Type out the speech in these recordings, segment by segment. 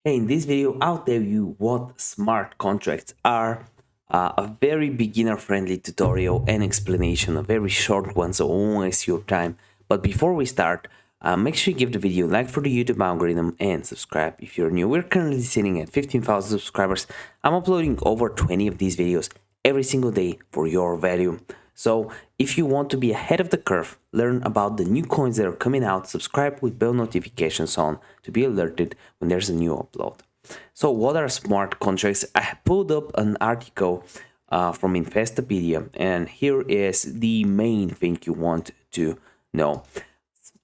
Hey, in this video, I'll tell you what smart contracts are, a very beginner-friendly tutorial and explanation, a very short one, so I won't waste your time. But before we start, make sure you give the video a like for the YouTube algorithm and subscribe if you're new. We're currently sitting at 15,000 subscribers. I'm uploading over 20 of these videos every single day for your value. So if you want to be ahead of the curve, learn about the new coins that are coming out, subscribe with bell notifications on to be alerted when there's a new upload. So what are smart contracts? I pulled up an article from Investopedia, and here is the main thing you want to know.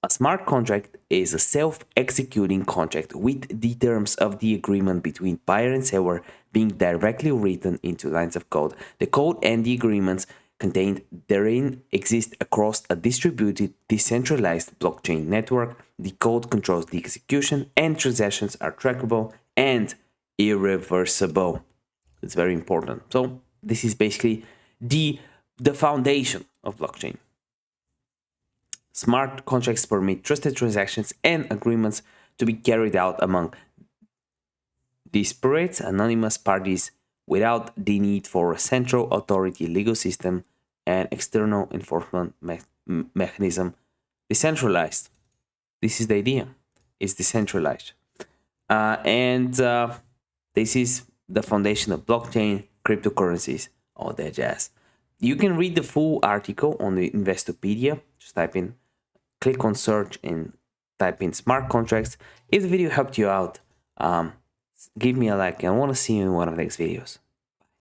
A smart contract is a self-executing contract with the terms of the agreement between buyer and seller being directly written into lines of code. The code and the agreements contained therein exist across a distributed, decentralized blockchain network. The code controls the execution, and transactions are trackable and irreversible. It's very important. So this is basically the foundation of blockchain. Smart contracts permit trusted transactions and agreements to be carried out among disparate, anonymous parties without the need for a central authority legal system and external enforcement mechanism. Decentralized. This is the idea. It's decentralized. And this is the foundation of blockchain, cryptocurrencies, all that jazz. You can read the full article on the Investopedia. Just click on search and type in smart contracts. If the video helped you out, give me a like, and I want to see you in one of the next videos.